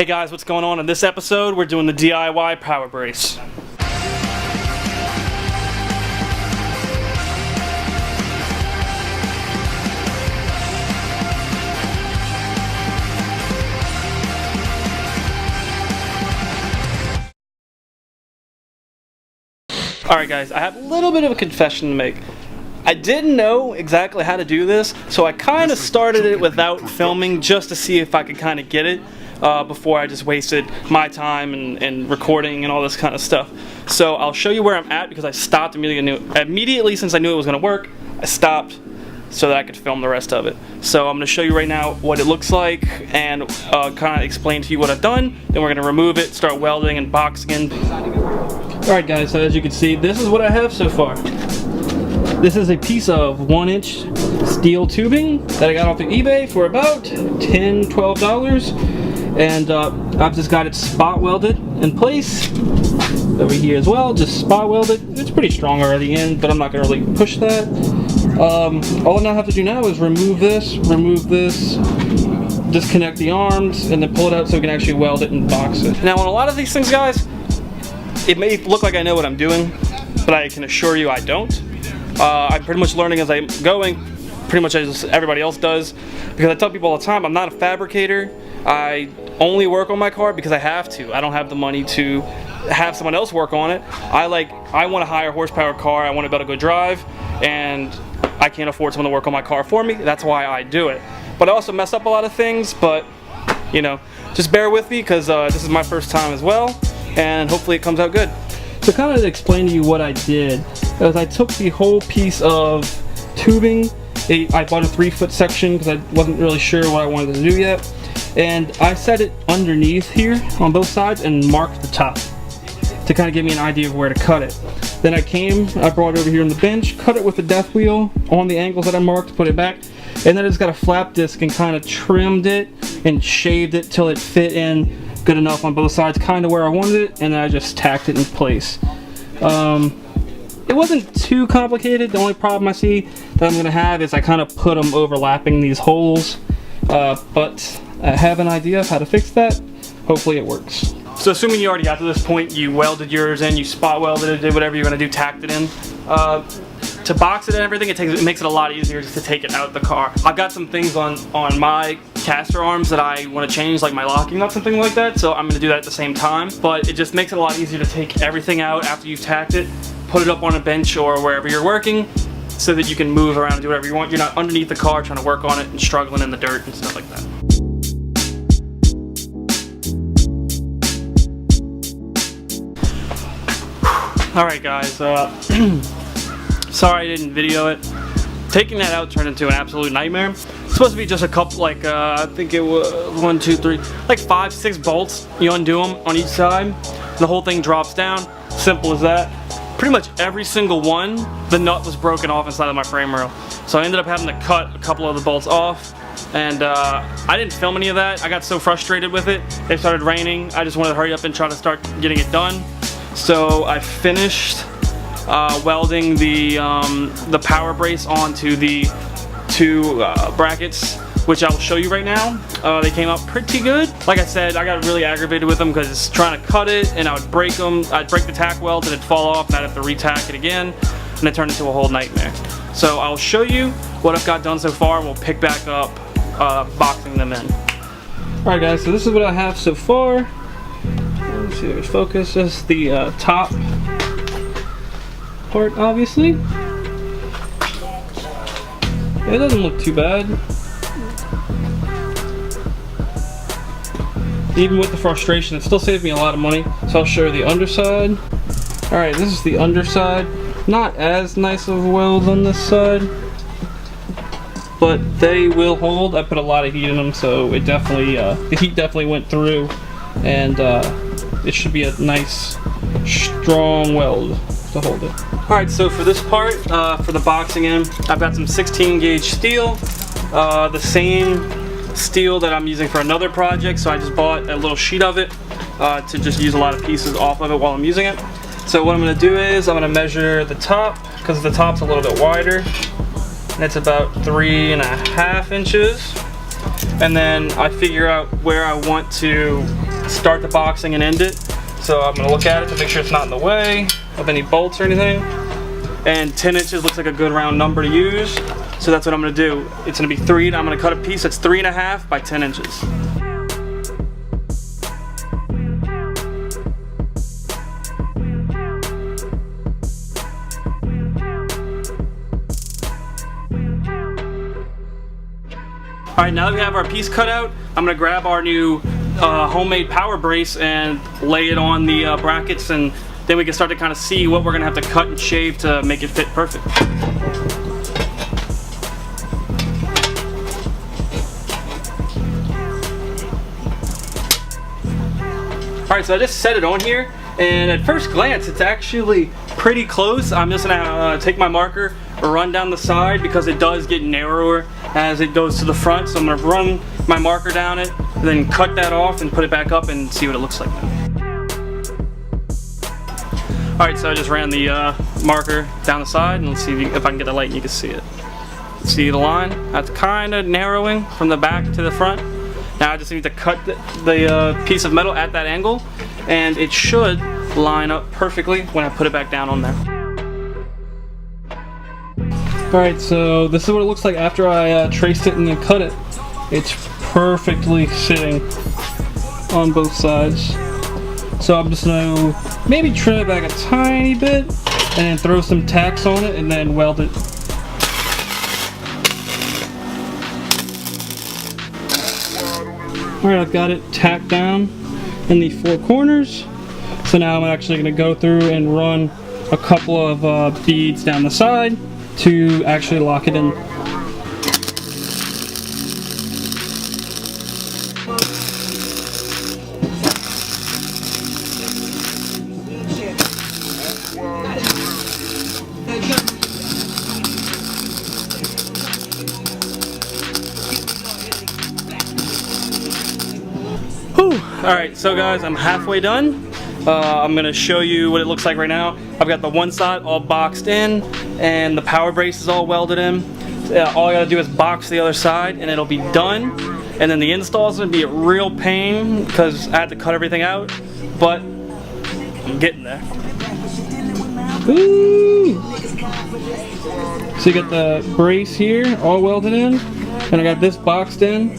Hey guys, what's going on? In this episode, we're doing the DIY power brace. Alright guys, I have a little bit of a confession to make. I didn't know exactly how to do this, so I kind of started it without filming just to see if I could kind of get it before I just wasted my time and recording and all this kind of stuff. So I'll show you where I'm at because I stopped immediately since I knew it was going to work. I stopped so that I could film the rest of it. So I'm going to show you right now what it looks like and kind of explain to you what I've done. Then we're going to remove it, start welding and boxing in. Alright guys, so as you can see, this is what I have so far. This is a piece of 1-inch steel tubing that I got off of eBay for about $10–12, and I've just got it spot welded in place over here as well, just spot welded. It's pretty strong already in, but I'm not going to really push that. All I have to do now is remove this, disconnect the arms, and then pull it out so we can actually weld it and box it. Now on a lot of these things guys, it may look like I know what I'm doing, but I can assure you I don't. I'm pretty much learning as I'm going, pretty much as everybody else does, because I tell people all the time I'm not a fabricator. I only work on my car because I have to. I don't have the money to have someone else work on it. I want a higher horsepower car. I want to be able to go drive, and I can't afford someone to work on my car for me. That's why I do it. But I also mess up a lot of things, but you know, just bear with me because this is my first time as well, and hopefully it comes out good. To kind of explain to you what I did, is I took the whole piece of tubing, I bought a 3-foot section because I wasn't really sure what I wanted to do yet, and I set it underneath here on both sides and marked the top to kind of give me an idea of where to cut it. Then I brought it over here on the bench, cut it with the death wheel on the angles that I marked, put it back, and then I just got a flap disc and kind of trimmed it and shaved it till it fit in good enough on both sides, kind of where I wanted it, and then I just tacked it in place. It wasn't too complicated. The only problem I see that I'm going to have is I kind of put them overlapping these holes, but I have an idea of how to fix that. Hopefully it works. So assuming you already got to this point, you welded yours in, you spot welded it, did whatever you're going to do, tacked it in. To box it and everything, it makes it a lot easier just to take it out of the car. I've got some things on my caster arms that I want to change, like my locking nuts and things like that, so I'm going to do that at the same time. But it just makes it a lot easier to take everything out after you've tacked it, put it up on a bench or wherever you're working, so that you can move around and do whatever you want. You're not underneath the car trying to work on it and struggling in the dirt and stuff like that. Alright guys, sorry I didn't video it. Taking that out turned into an absolute nightmare. It's supposed to be just a couple, I think it was 1, 2, 3, like 5, 6 bolts. You undo them on each side, the whole thing drops down. Simple as that. Pretty much every single one, the nut was broken off inside of my frame rail. So I ended up having to cut a couple of the bolts off, and I didn't film any of that. I got so frustrated with it. It started raining. I just wanted to hurry up and try to start getting it done. So I finished welding the power brace onto the 2 brackets, which I'll show you right now. They came out pretty good. Like I said, I got really aggravated with them because trying to cut it, and I would break them. I'd break the tack weld and it'd fall off, and I'd have to re-tack it again, and it turned into a whole nightmare. So I'll show you what I've got done so far, and we'll pick back up boxing them in. Alright guys, so this is what I have so far. Let's see if we focus. This is the top part, obviously. It doesn't look too bad. Even with the frustration, it still saved me a lot of money. So I'll show you the underside. Alright, this is the underside. Not as nice of a weld on this side, but they will hold. I put a lot of heat in them, so it definitely, the heat definitely went through, and it should be a nice, strong weld to hold it. Alright, so for this part, for the boxing in, I've got some 16 gauge steel, the same steel that I'm using for another project, so I just bought a little sheet of it to just use a lot of pieces off of it while I'm using it. So what I'm going to do is I'm going to measure the top, because the top's a little bit wider, and it's about 3.5 inches, and then I figure out where I want to start the boxing and end it. So I'm gonna look at it to make sure it's not in the way of any bolts or anything. And 10 inches looks like a good round number to use. So that's what I'm gonna do. It's gonna be I'm gonna cut a piece that's 3.5 by 10 inches. Alright, now that we have our piece cut out, I'm going to grab our new homemade power brace and lay it on the brackets, and then we can start to kind of see what we're going to have to cut and shave to make it fit perfect. Alright, so I just set it on here, and at first glance it's actually pretty close. I'm just going to take my marker, run down the side because it does get narrower as it goes to the front. So I'm going to run my marker down it, then cut that off and put it back up and see what it looks like now. Alright, so I just ran the marker down the side, and let's see if I can get the light and you can see it. See the line? That's kind of narrowing from the back to the front. Now I just need to cut the piece of metal at that angle, and it should line up perfectly when I put it back down on there. Alright, so this is what it looks like after I traced it and then cut it. It's perfectly sitting on both sides. So I'm just going to maybe trim it back a tiny bit and then throw some tacks on it and then weld it. Alright, I've got it tacked down in the 4 corners. So now I'm actually going to go through and run a couple of beads down the side to actually lock it in. Alright, so guys, I'm halfway done. I'm going to show you what it looks like right now. I've got the one side all boxed in, and the power brace is all welded in. All I got to do is box the other side, and it'll be done. And then the install is going to be a real pain because I had to cut everything out, but I'm getting there. Woo! So you got the brace here all welded in, and I got this boxed in.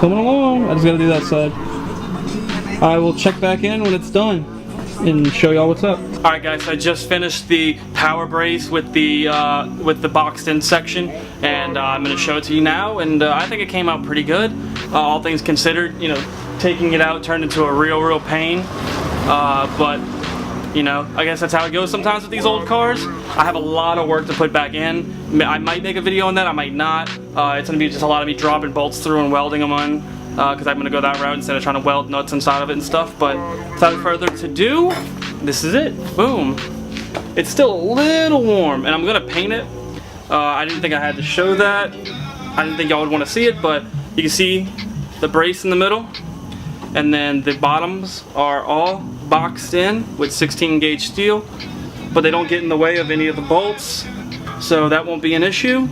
Coming along. I just gotta do that side. I will check back in when it's done and show y'all what's up. Alright guys, I just finished the power brace with the boxed in section, and I'm gonna show it to you now, and I think it came out pretty good. All things considered, you know, taking it out turned into a real pain, but you know, I guess that's how it goes sometimes with these old cars. I have a lot of work to put back in. I might make a video on that, I might not. It's going to be just a lot of me dropping bolts through and welding them on, because I'm going to go that route instead of trying to weld nuts inside of it and stuff. But without further ado, this is it. Boom. It's still a little warm, and I'm going to paint it. I didn't think I had to show that. I didn't think y'all would want to see it, but you can see the brace in the middle, and then the bottoms are all boxed in with 16 gauge steel, but they don't get in the way of any of the bolts, so that won't be an issue.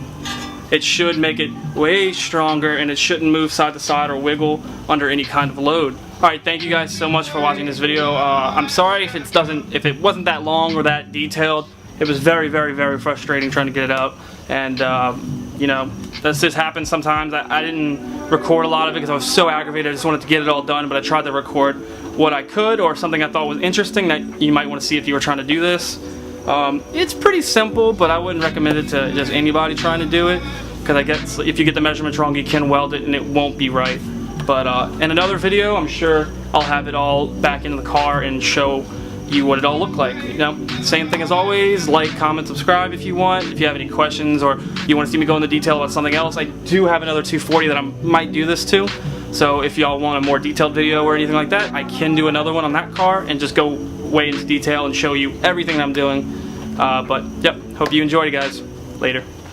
It should make it way stronger, and it shouldn't move side to side or wiggle under any kind of load. Alright, thank you guys so much for watching this video. I'm sorry if it wasn't that long or that detailed. It was very frustrating trying to get it out, and you know, this just happens sometimes. I didn't record a lot of it because I was so aggravated. I just wanted to get it all done, but I tried to record what I could, or something I thought was interesting that you might want to see if you were trying to do this. It's pretty simple, but I wouldn't recommend it to just anybody trying to do it, because I guess if you get the measurements wrong, you can weld it and it won't be right. But in another video, I'm sure I'll have it all back in the car and show you what it all looked like. You know, same thing as always. Like, comment, subscribe if you want. If you have any questions or you want to see me go into detail about something else, I do have another 240 that I might do this to. So if y'all want a more detailed video or anything like that, I can do another one on that car and just go way into detail and show you everything I'm doing. But yep, hope you enjoyed it, guys. Later.